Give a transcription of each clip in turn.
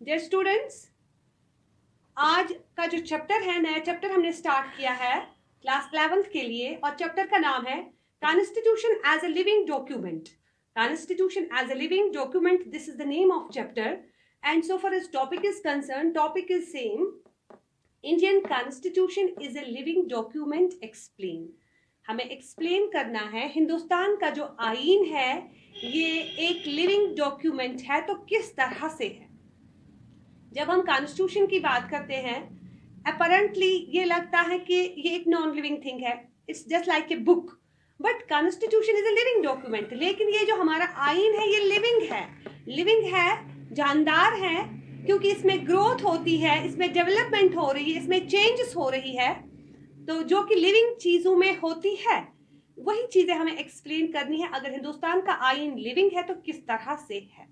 Dear students, आज का जो चैप्टर है, नया चैप्टर हमने स्टार्ट किया है क्लास 11th के लिए, और चैप्टर का नाम है constitution as a living document. Constitution as a living document, this is the name of chapter. And so far as topic is concerned, topic is same. Indian Constitution is a living document. Explain. हमें explain करना है हिंदुस्तान का जो आईन है ये एक living document है, तो किस तरह से है. जब हम कॉन्स्टिट्यूशन की बात करते हैं, अपरेंटली ये लगता है कि ये एक नॉन लिविंग थिंग है, it's just like a book. But constitution is a living document. लेकिन ये जो हमारा आईन है ये लिविंग है, जानदार है, क्योंकि इसमें ग्रोथ होती है, इसमें डेवलपमेंट हो रही है, इसमें चेंजेस हो रही है. तो जो कि लिविंग चीजों में होती है वही चीजें हमें एक्सप्लेन करनी है. अगर हिंदुस्तान का आईन लिविंग है तो किस तरह से है,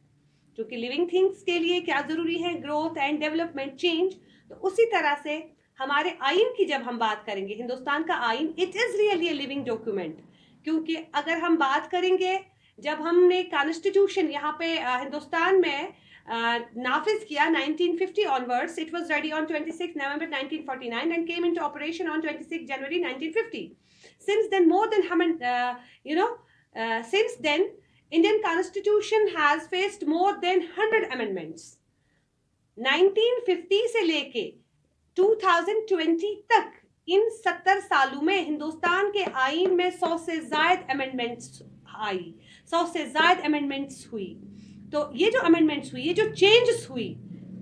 क्योंकि लिविंग थिंग्स के लिए क्या जरूरी है, ग्रोथ एंड डेवलपमेंट, चेंज. तो उसी तरह से हमारे आईन की जब हम बात करेंगे, हिंदुस्तान का आईन it is really a living document. क्योंकि अगर हम बात करेंगे, जब हमने कॉन्स्टिट्यूशन यहाँ पे हिंदुस्तान में नाफिज किया 1950 onwards, it was ready on 26 November 1949 and came into operation on 26 January 1950. Since then, more than since then Indian Constitution has faced more than 100 amendments. 1950 से लेके 2020 तक इन 70 सालों में हिंदुस्तान के आईन में 100 से ज्यादा अमेंडमेंट्स आई, 100 से ज्यादा अमेंडमेंट्स हुई. तो ये जो अमेंडमेंट्स हुई, ये जो चेंजेस हुई,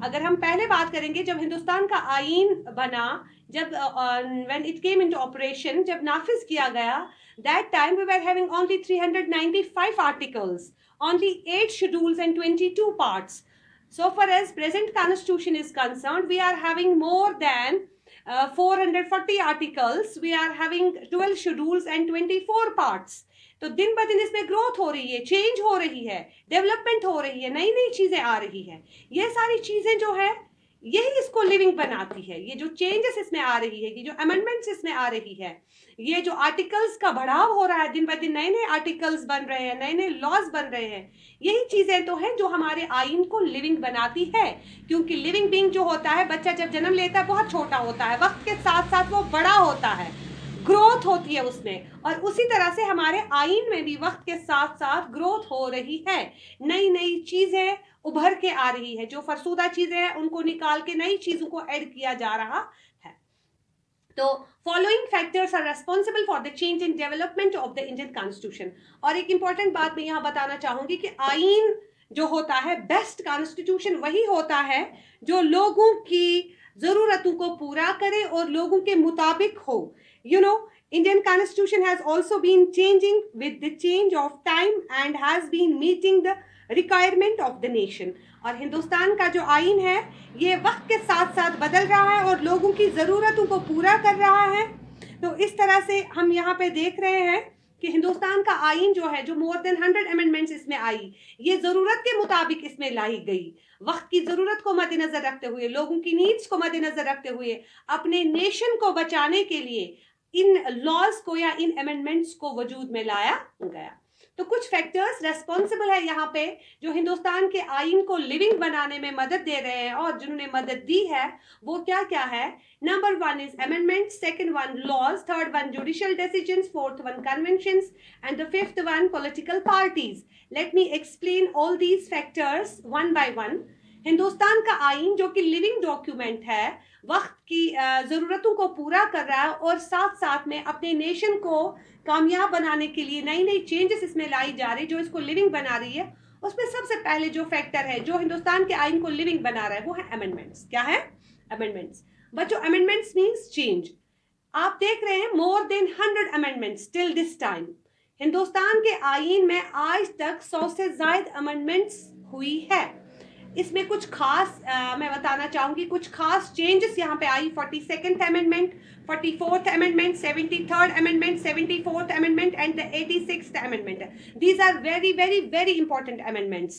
अगर हम पहले बात करेंगे जब हिंदुस्तान का आईन बना, जब when it came into operation, जब नाफिज किया गया, that time we were having only 395 articles, only 8 schedules and 22 parts. So far as present constitution is concerned, we are having more than 440 articles, we are having 12 schedules and 24 parts. तो दिन ब दिन इसमें growth हो रही है, change हो रही है, डेवलपमेंट हो रही है, नई नई चीजें आ रही है. ये सारी चीजें जो है यही इसको लिविंग बनाती है. ये जो चेंजेस इसमें आ रही है, ये जो अमेंडमेंट्स इसमें आ रही है, ये जो आर्टिकल्स का बढ़ाव हो रहा है, दिन ब दिन नए नए आर्टिकल्स बन रहे हैं, नए नए लॉज बन रहे हैं, यही चीजें तो हैं जो हमारे आईन को लिविंग बनाती है. क्योंकि लिविंग बीइंग जो होता है, बच्चा जब जन्म लेता है बहुत छोटा होता है, वक्त के साथ साथ वो बड़ा होता है, ग्रोथ होती है उसमें. और उसी तरह से हमारे आईन में भी वक्त के साथ साथ ग्रोथ हो रही है, नई नई चीजें उभर के आ रही है, जो फरसूदा चीजें हैं उनको निकाल के नई चीजों को ऐड किया जा रहा है. तो following factors are responsible for the change in development of the Indian constitution. और एक इंपॉर्टेंट बात मैं यहाँ बताना चाहूंगी कि आईन जो होता है, बेस्ट कॉन्स्टिट्यूशन वही होता है जो लोगों की जरूरतों को पूरा करे और लोगों के मुताबिक हो. Indian Constitution has also been changing with the change of time and has been meeting the requirement of the nation. और हिंदुस्तान का जो आईन है ये वक्त के साथ साथ बदल रहा है और लोगों की ज़रूरतों को पूरा कर रहा है. तो इस तरह से हम यहाँ पे देख रहे हैं कि हिंदुस्तान का आईन जो है, जो मोर देन 100 अमेंडमेंट्स इसमें आई, ये ज़रूरत के मुताबिक इसमें लाई गई, वक्त की ज़रूरत को मद्देनज़र रखते हुए, लोगों की नीड्स को मद्देनज़र रखते हुए, अपने नेशन को बचाने के लिए इन लॉज को या इन अमेंडमेंट्स को वजूद में लाया गया. तो कुछ फैक्टर्स रेस्पॉन्सिबल है यहाँ पे जो हिंदुस्तान के आईन को लिविंग बनाने में मदद दे रहे हैं, और जिन्होंने मदद दी है वो क्या क्या है. Number 1 is amendment, second one laws, third one judicial decisions, fourth one conventions and the fifth one political parties. Let me explain all these factors one by one. Hindustan का आईन जो कि लिविंग डॉक्यूमेंट है, वक्त की ज़रूरतों को पूरा कर रहा है और साथ साथ में अपने नेशन को कामयाब बनाने के लिए नई नई चेंजेस इसमें लाई जा रही, जो इसको लिविंग बना रही है. उसमें सबसे पहले जो फैक्टर है जो हिंदुस्तान के आईन को लिविंग बना रहा है वो है अमेंडमेंट्स. क्या है? अमेंडमेंट्स. बट जो अमेंडमेंट्स मीन्स चेंज. आप देख रहे हैं more than 100 amendments till this time. Hindustan के आईन में आज तक 100 से ज्यादा अमेंडमेंट्स हुई है. इसमें कुछ खास मैं बताना चाहूंगी, कुछ खास चेंजेस यहाँ पे आई. 42nd amendment, 44th amendment, 73rd amendment, 74th amendment and the 86th amendment. These are very very very important amendments.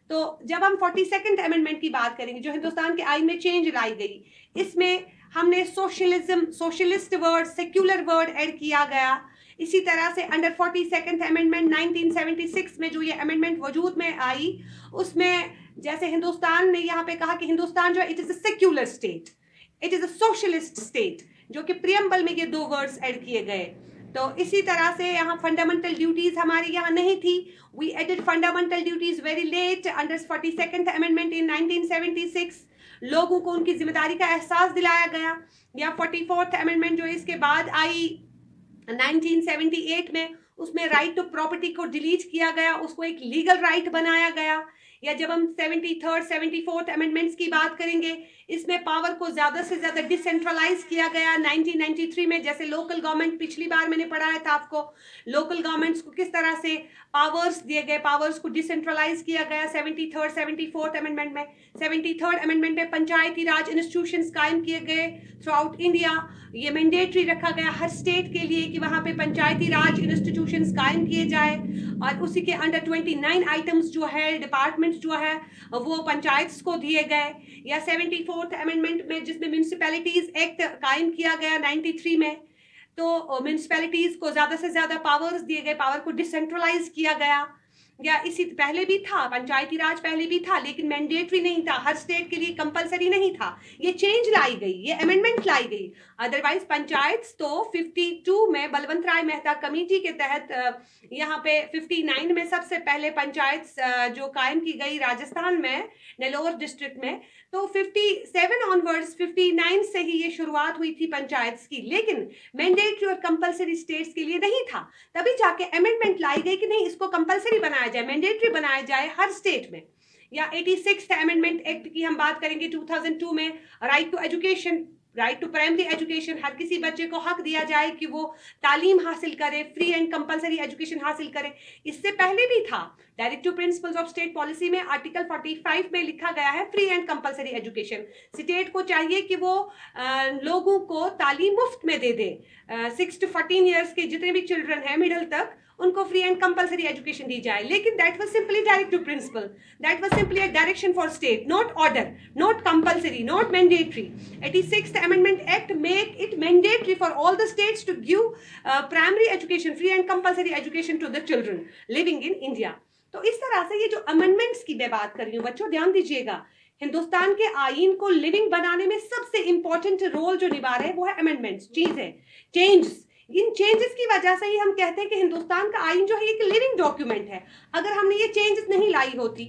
तो जब हम 42nd अमेंडमेंट की बात करेंगे जो हिंदुस्तान के आईन में चेंज लाई गई, इसमें हमने socialism, socialist word, secular word add किया गया. इसी तरह से अंडर 42nd अमेंडमेंट 1976 में जो ये अमेंडमेंट वजूद में आई, उसमें जैसे हिंदुस्तान ने यहाँ पे कहा कि हिंदुस्तान जो है it is a secular state, it is a socialist state, जो कि प्रियम्बल में ये 2 वर्ड्स ऐड किए गए। तो इसी तरह से यहाँ फंडामेंटल ड्यूटीज़ हमारी यहाँ नहीं थी। We added fundamental duties very late under 42nd amendment in 1976। लोगों को उनकी जिम्मेदारी का एहसास दिलाया गया। या 44th अमेंडमेंट जो इसके बाद आई 1978 में, उसमें राइट टू प्रॉपर्टी को डिलीट किया गया, उसको एक लीगल राइट बनाया गया। या जब हम 73rd 74th अमेंडमेंट्स की बात करेंगे, इसमें पावर को ज़्यादा से ज़्यादा डिसेंट्रलाइज किया गया 1993 में। जैसे लोकल गवर्नमेंट, पिछली बार मैंने पढ़ाया था आपको, लोकल गवर्नमेंट्स को किस तरह से पावर्स दिए गए, पावर्स को डिसेंट्रलाइज किया गया 73rd 74th अमेंडमेंट में। 73rd अमेंडमेंट में पंचायती राज इंस्टीट्यूशंस कायम किए गए थ्रू आउट इंडिया। ये मैंडेटरी रखा गया हर स्टेट के लिए कि वहाँ पे पंचायती राज इंस्टीट्यूशंस कायम किए जाए, और उसी के अंडर 29 आइटम्स जो है, डिपार्टमेंट्स जो है, वो पंचायत्स को दिए गए। या 74th अमेंडमेंट में जिसमें म्यूनिसिपैलिटीज़ एक्ट कायम किया गया 93 में, तो म्यूनिसिपैलिटीज़ को ज़्यादा से ज़्यादा पावर्स दिए गए, पावर को डिसेंट्रलाइज किया गया। या इसी पहले भी था, पंचायती राज पहले भी था, लेकिन मैंडेटरी नहीं था, हर स्टेट के लिए कंपलसरी नहीं था। ये चेंज लाई गई, ये अमेंडमेंट लाई गई। अदरवाइज पंचायत तो 52 में बलवंत राय मेहता कमेटी के तहत यहाँ पे 59 में सबसे पहले पंचायत जो कायम की गई राजस्थान में, नेलोर डिस्ट्रिक्ट में। तो 57 ऑनवर्ड्स, 59 से ही ये शुरुआत हुई थी पंचायत की, लेकिन मैंडेटरी और कंपलसरी स्टेट्स के लिए नहीं था। तभी जाके अमेंडमेंट लाई गई कि नहीं, इसको कंपलसरी बनाया जाए, मैंडेटरी बनाया जाए हर स्टेट में। या 86th अमेंडमेंट एक्ट की हम बात करेंगे 2002 में, right to education, right to primary education, हर किसी बच्चे को हक दिया जाए कि वो तालीम हासिल करे, फ्री एंड कंपलसरी एजुकेशन हासिल करे। इससे पहले भी था, directive principles of state policy में आर्टिकल 45 में लिखा गया है free and compulsory education. State को चाहिए कि वो लोगों को तालीम मुफ्त में दे दे। 6 to 14 ईयर्स के जितने भी चिल्ड्रन हैं मिडिल तक, उनको फ्री एंड कंपलसरी एजुकेशन दी जाए। लेकिन that was simply directive principle, that was simply a direction for state, not order, not compulsory, not mandatory. 86th amendment act make it mandatory for all the states to give primary education, free and compulsory education to the children living in India. तो इस तरह से ये जो amendments की मैं बात कर रही हूँ बच्चों, ध्यान दीजिएगा, हिंदुस्तान के आईन को लिविंग बनाने में सबसे इंपॉर्टेंट रोल जो निभा रहे हैं वो है अमेंडमेंट्स, चीजें, चेंजेस। इन चेंजेस की वजह से ही हम कहते हैं कि हिंदुस्तान का आईन जो है एक लिविंग डॉक्यूमेंट है। अगर हमने ये चेंजेस नहीं लाई होती,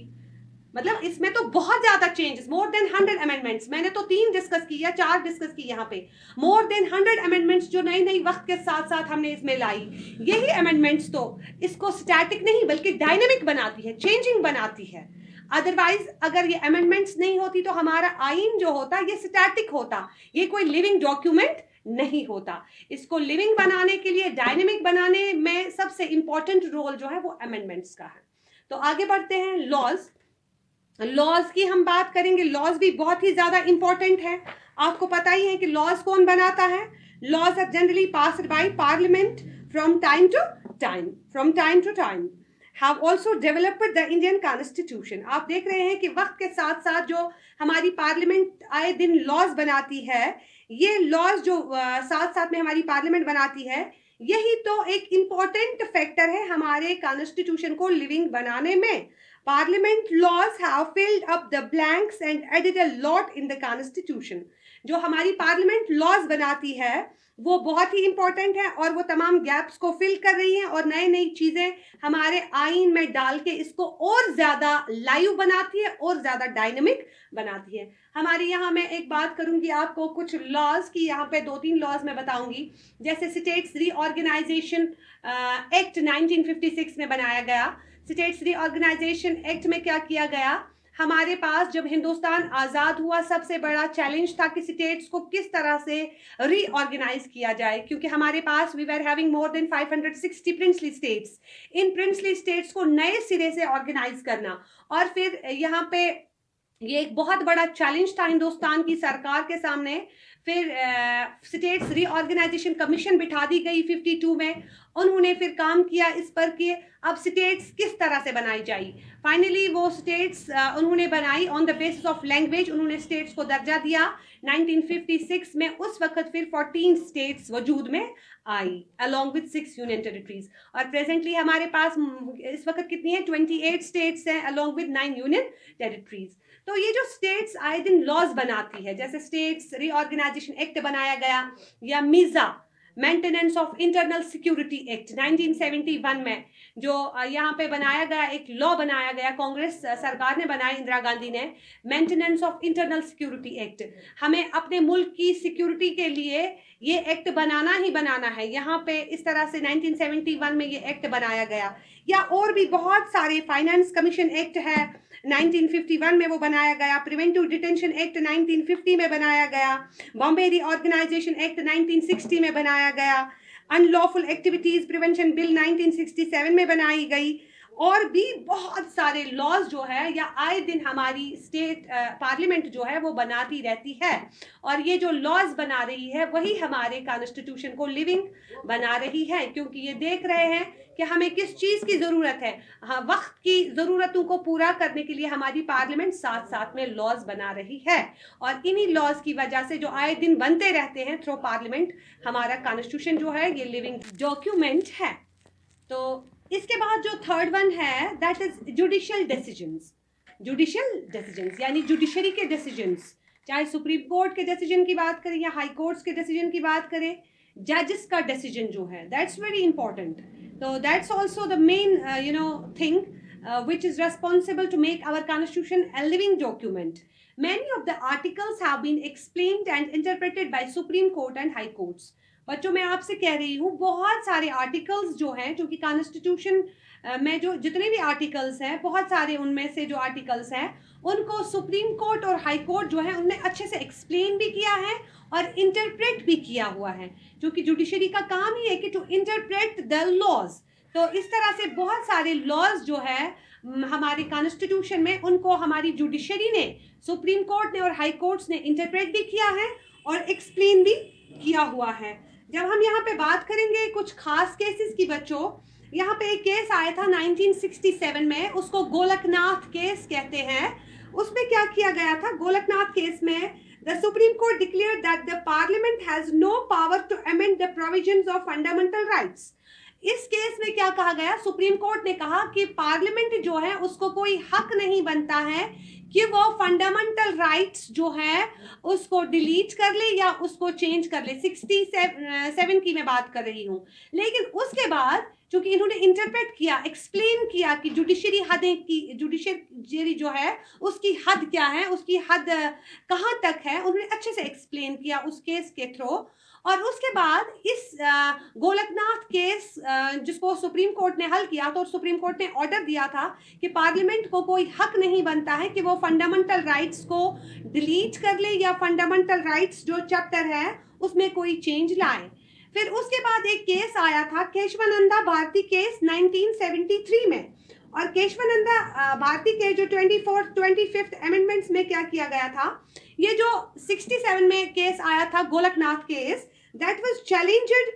मतलब इसमें तो बहुत ज्यादा चेंजेस, मोर देन 100 अमेंडमेंट्स, मैंने तो 3 डिस्कस की या 4 डिस्कस की यहाँ पे, मोर देन 100 अमेंडमेंट्स जो नई नई वक्त के साथ साथ हमने इसमें लाई। यही अमेंडमेंट्स तो इसको स्टैटिक नहीं बल्कि डायनेमिक बनाती है, चेंजिंग बनाती है। अदरवाइज अगर ये अमेंडमेंट्स नहीं होती तो हमारा आईन जो होता ये स्टैटिक होता, ये कोई लिविंग डॉक्यूमेंट नहीं होता। इसको लिविंग बनाने के लिए, डायनेमिक बनाने में सबसे इंपॉर्टेंट रोल जो है वो अमेंडमेंट्स का है। तो आगे बढ़ते हैं, लॉज की हम बात करेंगे। लॉज भी बहुत ही ज्यादा इंपॉर्टेंट है। आपको पता ही है कि लॉज कौन बनाता है। Laws are generally passed by parliament from time to time, have also developed the Indian Constitution। आप देख रहे हैं कि वक्त के साथ साथ जो हमारी पार्लियामेंट आए दिन लॉज बनाती है, ये लॉज जो साथ साथ में हमारी पार्लियामेंट बनाती है, यही तो एक इम्पॉर्टेंट फैक्टर है हमारे कॉन्स्टिट्यूशन को लिविंग बनाने में। Parliament laws have filled up the blanks and added a lot in the constitution. जो हमारी पार्लियामेंट लॉज बनाती है वो बहुत ही इंपॉर्टेंट है और वो तमाम गैप्स को फिल कर रही है और नई नई चीजें हमारे आईन में डाल के इसको और ज्यादा लाइव बनाती है और ज्यादा डायनेमिक बनाती है। हमारे यहाँ मैं एक बात करूंगी आपको कुछ लॉज की, यहाँ पे 2-3 लॉज मैं बताऊंगी। जैसे स्टेट्स रीऑर्गेनाइजेशन एक्ट 1956 में बनाया गया। स्टेट्स रीऑर्गेनाइजेशन एक्ट में क्या किया गया, हमारे पास जब हिंदुस्तान आज़ाद हुआ सबसे बड़ा चैलेंज था कि स्टेट्स को किस तरह से रीऑर्गेनाइज किया जाए, क्योंकि हमारे पास we were having more than 560 princely states. इन प्रिंसली स्टेट्स को नए सिरे से ऑर्गेनाइज करना और फिर यहाँ पे ये एक बहुत बड़ा चैलेंज था हिंदुस्तान की सरकार के सामने। फिर स्टेट्स रीऑर्गेनाइजेशन कमीशन बिठा दी गई 52 में। उन्होंने फिर काम किया इस पर कि अब स्टेट्स किस तरह से बनाई जाए। फाइनली वो स्टेट्स उन्होंने बनाई on the basis of language. उन्होंने स्टेट्स को दर्जा दिया 1956 में। उस वक्त फिर 14 स्टेट्स वजूद में आई अलॉन्ग विद 6 यूनियन टेरिटरीज। और प्रेजेंटली हमारे पास इस वक्त कितनी है, 28 स्टेट्स हैं अलॉन्ग विद 9 यूनियन टेरिटरीज। तो ये जो स्टेट्स आए दिन लॉज बनाती है, जैसे स्टेट्स रीऑर्गेनाइजेशन एक्ट बनाया गया, या MISA maintenance of internal security act 1971 में जो यहाँ पे बनाया गया, एक लॉ बनाया गया, कांग्रेस सरकार ने बनाया, इंदिरा गांधी ने, maintenance of internal security act. हमें अपने मुल्क की सिक्योरिटी के लिए ये एक्ट बनाना ही बनाना है। यहाँ पे इस तरह से 1971 में ये एक्ट बनाया गया। या और भी बहुत सारे, फाइनेंस कमीशन एक्ट है 1951 में वो बनाया गया, प्रिवेंटिव डिटेंशन एक्ट 1950 में बनाया गया, बॉम्बे रीऑर्गेनाइजेशन एक्ट 1960 में बनाया गया, अनलॉफुल एक्टिविटीज प्रिवेंशन बिल 1967 में बनाई गई। और भी बहुत सारे लॉज जो है या आए दिन हमारी स्टेट पार्लियामेंट जो है वो बनाती रहती है। और ये जो लॉज बना रही है वही हमारे कॉन्स्टिट्यूशन को लिविंग बना रही है, क्योंकि ये देख रहे हैं कि हमें किस चीज़ की ज़रूरत है। हाँ, वक्त की ज़रूरतों को पूरा करने के लिए हमारी पार्लियामेंट साथ साथ में लॉज बना रही है। और इन्हीं लॉज की वजह से जो आए दिन बनते रहते हैं थ्रू पार्लियामेंट, हमारा कॉन्स्टिट्यूशन जो है ये लिविंग डॉक्यूमेंट है। तो इसके बाद जो थर्ड वन है that is judicial decisions. Judicial decisions यानी जुडिशरी के डिसीजंस, चाहे सुप्रीम कोर्ट के डिसीजन की बात करें या हाई कोर्ट्स के डिसीजन की बात करें, जजेस का डिसीजन जो है दैट्स वेरी इंपॉर्टेंट। तो that's also the main thing which is responsible to make our constitution a living document. Many of the articles have been explained and interpreted by Supreme Court and High Courts. बच्चों, मैं आपसे कह रही हूँ बहुत सारे articles जो हैं, क्योंकि कॉन्स्टिट्यूशन में जो जितने भी आर्टिकल्स हैं, बहुत सारे उनमें से जो आर्टिकल्स हैं उनको सुप्रीम कोर्ट और हाई कोर्ट जो है उनने अच्छे से एक्सप्लेन भी किया है और इंटरप्रेट भी किया हुआ है, क्योंकि जुडिशरी का काम ही है कि टू इंटरप्रेट द लॉज। तो इस तरह से बहुत सारे लॉज जो है हमारे कॉन्स्टिट्यूशन में, उनको हमारी जुडिशरी ने, सुप्रीम कोर्ट ने और हाई कोर्ट्स ने इंटरप्रेट भी किया है और एक्सप्लेन भी किया हुआ है। जब हम यहाँ पे बात करेंगे कुछ खास केसेस की बच्चों, यहाँ पे एक केस आया था 1967 में, उसको गोलकनाथ केस कहते हैं। उसमें क्या किया गया था, गोलकनाथ केस में the Supreme Court declared that the Parliament has no power to amend the provisions of fundamental rights. इस केस में क्या कहा गया, सुप्रीम कोर्ट ने कहा कि पार्लियामेंट जो है उसको कोई हक नहीं बनता है कि वो फंडामेंटल राइट्स जो है उसको डिलीट कर ले या उसको चेंज कर ले। 67 की मैं बात कर रही हूँ। लेकिन उसके बाद चूंकि इन्होंने इंटरप्रेट किया, एक्सप्लेन किया कि जुडिशरी हदें की, जुडिशरी जो है उसकी हद क्या है, उसकी हद कहाँ तक है, उन्होंने अच्छे से एक्सप्लेन किया उस केस के थ्रू। और उसके बाद इस गोलकनाथ केस जिसको सुप्रीम कोर्ट ने हल किया, तो सुप्रीम कोर्ट ने ऑर्डर दिया था कि पार्लियामेंट को कोई हक नहीं बनता है कि वो फंडामेंटल राइट्स को डिलीट कर ले या फंडामेंटल राइट्स जो चैप्टर है उसमें कोई चेंज लाए। फिर उसके बाद एक केस आया था केशवानंदा भारती केस 1973 में। और केशवानंदा भारती के जो 25th अमेंडमेंट्स में क्या किया गया था, ये जो 67 में केस आया था Golaknath case, that was challenged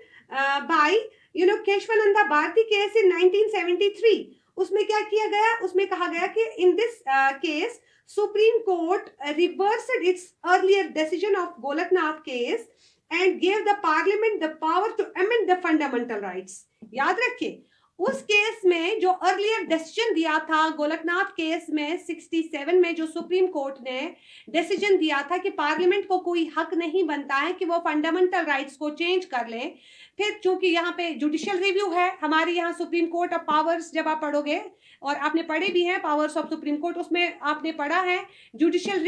by Kesavananda Bharati case in 1973। उसमें क्या किया गया, उसमें कहा गया कि in this case supreme court reversed its earlier decision of Golaknath case and gave the parliament the power to amend the fundamental rights. याद रखिए, उस केस में जो अर्लियर डिसीजन दिया था गोलकनाथ केस में 67 में, जो सुप्रीम कोर्ट ने डिसीजन दिया था कि पार्लियामेंट को कोई हक नहीं बनता है कि वो फंडामेंटल राइट्स को चेंज कर ले। फिर चूंकि यहाँ पे जुडिशियल रिव्यू है, हमारे यहाँ सुप्रीम कोर्ट ऑफ पावर्स जब आप पढ़ोगे, और आपने पढ़े भी हैं पावर्स ऑफ सुप्रीम कोर्ट, उसमें आपने पढ़ा है judicial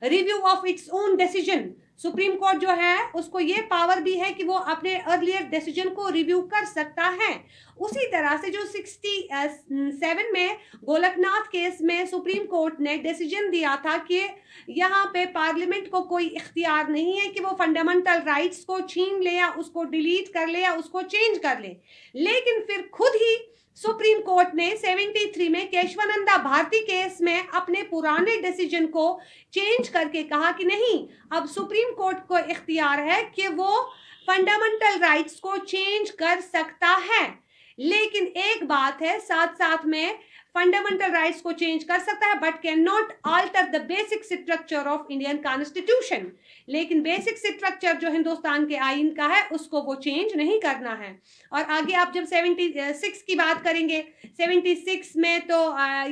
review of its own decision. Supreme court जो है उसको ये पावर भी है कि वो अपने अर्लियर डिसीजन को रिव्यू कर सकता है। उसी तरह से जो 67 में गोलकनाथ केस में सुप्रीम कोर्ट ने डिसीजन दिया था कि यहाँ पे पार्लियामेंट को कोई इख्तियार नहीं है कि वो फंडामेंटल राइट्स को छीन ले या उसको डिलीट कर ले या उसको चेंज कर ले, लेकिन फिर खुद ही सुप्रीम कोर्ट ने 73 में केशवानंदा भारती केस में अपने पुराने डिसीजन को चेंज करके कहा कि नहीं, अब सुप्रीम कोर्ट को इख्तियार है कि वो फंडामेंटल राइट्स को चेंज कर सकता है। लेकिन एक बात है, साथ साथ में फंडामेंटल राइट्स को चेंज कर सकता है but can not alter the basic structure of Indian constitution. लेकिन बेसिक स्ट्रक्चर जो हिंदुस्तान के आइन का है उसको वो चेंज नहीं करना है। और आगे आप जब 76 की बात करेंगे, 76 में तो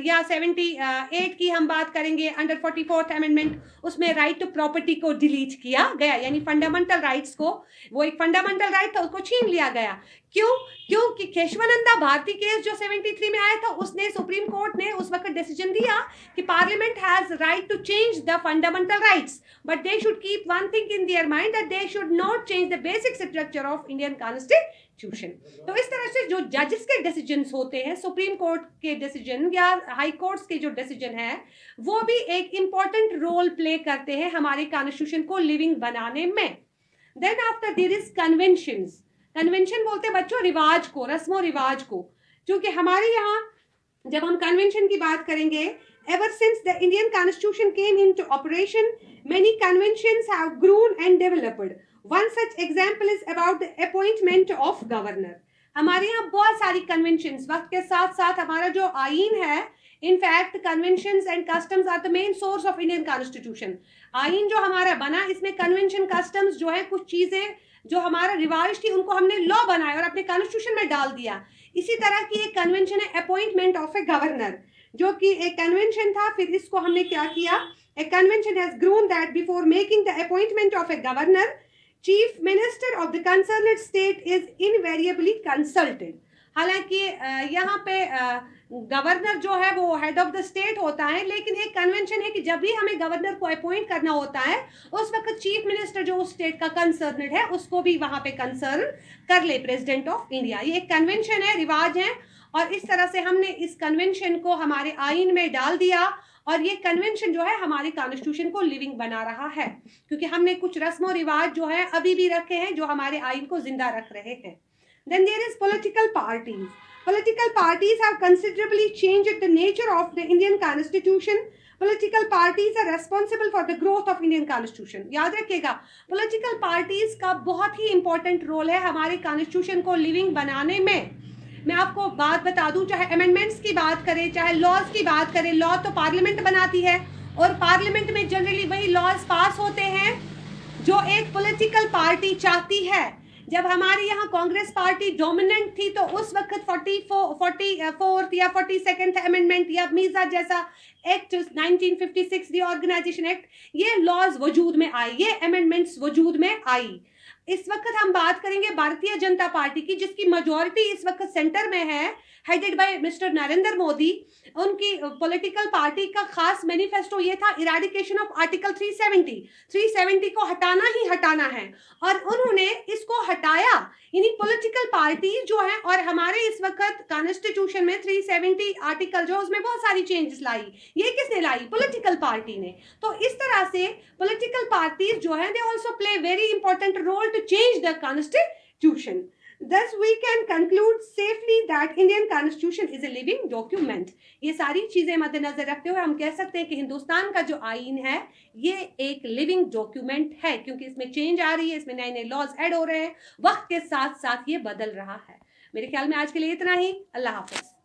या 78 की हम बात करेंगे अंडर 44th अमेंडमेंट, उसमें राइट टू प्रॉपर्टी को डिलीट किया गया, यानी फंडामेंटल राइट्स को, वो एक फंडामेंटल राइट था उसको छीन लिया गया। क्यों? क्योंकि केशवानंदा भारती केस जो 73 में आया था उसने सुप्रीम कोर्ट ने उस वक्त डिसीजन दिया कि parliament has right to change the fundamental rights but they should keep one thing in their mind that they should not change the basic structure of Indian constitution. तो इस तरह से जो जजेस के डिसीजन होते हैं, सुप्रीम कोर्ट के डिसीजन या हाई कोर्ट्स के जो डिसीजन है, वो भी एक इंपॉर्टेंट रोल प्ले करते हैं हमारे कॉन्स्टिट्यूशन को लिविंग बनाने में। Then after there is conventions. Convention बोलते हैं बच्चों रिवाज को, रस्मो रिवाज को। क्योंकि हमारे यहाँ जब हम कन्वेंशन की बात करेंगे, ever since the Indian Constitution came into operation, many conventions have grown and developed. One such example is about the appointment of governor. हमारे यहाँ बहुत सारी कन्वेंशंस, वक्त के साथ साथ हमारा जो आइन है, in fact conventions and customs are the main source of Indian constitution. आइन जो हमारा बना इसमें कन्वेंशन कस्टम्स जो है, कुछ चीजें जो हमारा रिवाज थी उनको हमने लॉ बनाया और अपने कॉन्स्टिट्यूशन में डाल दिया। इसी तरह की एक कन्वेंशन है अपॉइंटमेंट ऑफ ए गवर्नर, जो कि एक कन्वेंशन था। फिर इसको हमने क्या किया, a convention has grown that before making the appointment of a governor, chief minister of the concerned state is invariably consulted. हालांकि यहाँ पे गवर्नर जो है वो हेड ऑफ द स्टेट होता है, लेकिन एक कन्वेंशन है कि जब भी हमें गवर्नर को अपॉइंट करना होता है उस वक्त चीफ मिनिस्टर जो उस स्टेट का कंसर्न्ड है उसको भी वहां पे कंसर्न कर ले प्रेसिडेंट ऑफ इंडिया। ये एक कन्वेंशन है, रिवाज है, और इस तरह से हमने इस कन्वेंशन को हमारे आइन में डाल दिया और ये कन्वेंशन जो है हमारे कॉन्स्टिट्यूशन को लिविंग बना रहा है, क्योंकि हमने कुछ रस्म रिवाज जो है अभी भी रखे हैं जो हमारे आइन को जिंदा रख रहे हैं। Then there is political parties. Political parties have considerably changed the nature of the Indian Constitution. Political parties are responsible for the growth of Indian Constitution. याद रखिएगा, political parties का बहुत ही important role है हमारे Constitution को living बनाने में। मैं आपको बात बता दूं, चाहे amendments की बात करें, चाहे laws की बात करें, law तो parliament बनाती है और parliament में generally वही laws पास होते हैं जो एक political party चाहती है। जब हमारे यहाँ कांग्रेस पार्टी डोमिनेंट थी तो उस वक्त 44th या 42nd अमेंडमेंट या मीज़ा जैसा एक्ट 1956 रीऑर्गेनाइजेशन एक्ट, ये लॉज वजूद में आई, ये अमेंडमेंट्स वजूद में आई। इस वक्त हम बात करेंगे भारतीय जनता पार्टी की, जिसकी मेजॉरिटी इस वक्त सेंटर में है, headed by mister Narendra Modi. उनकी पॉलिटिकल पार्टी का खास मैनिफेस्टो ये था, इरेडिकेशन ऑफ आर्टिकल 370 को हटाना ही हटाना है, और उन्होंने इसको हटाया। यानी पॉलिटिकल पार्टी जो है, और हमारे इस वक्त कॉन्स्टिट्यूशन में 370 आर्टिकल जो उसमें बहुत सारी चेंजेस लाई, ये किसने लाई? पॉलिटिकल पार्टी ने। तो इस तरह से पॉलिटिकल पार्टीज जो है, they also play very important role to change the constitution. Thus we can conclude safely that Indian constitution is a living document. ये सारी चीजें मद्देनजर रखते हुए हम कह सकते हैं कि हिंदुस्तान का जो आइन है ये एक लिविंग डॉक्यूमेंट है, क्योंकि इसमें चेंज आ रही है, इसमें नए नए लॉज ऐड हो रहे हैं, वक्त के साथ साथ ये बदल रहा है। मेरे ख्याल में आज के लिए इतना ही। अल्लाह हाफिज।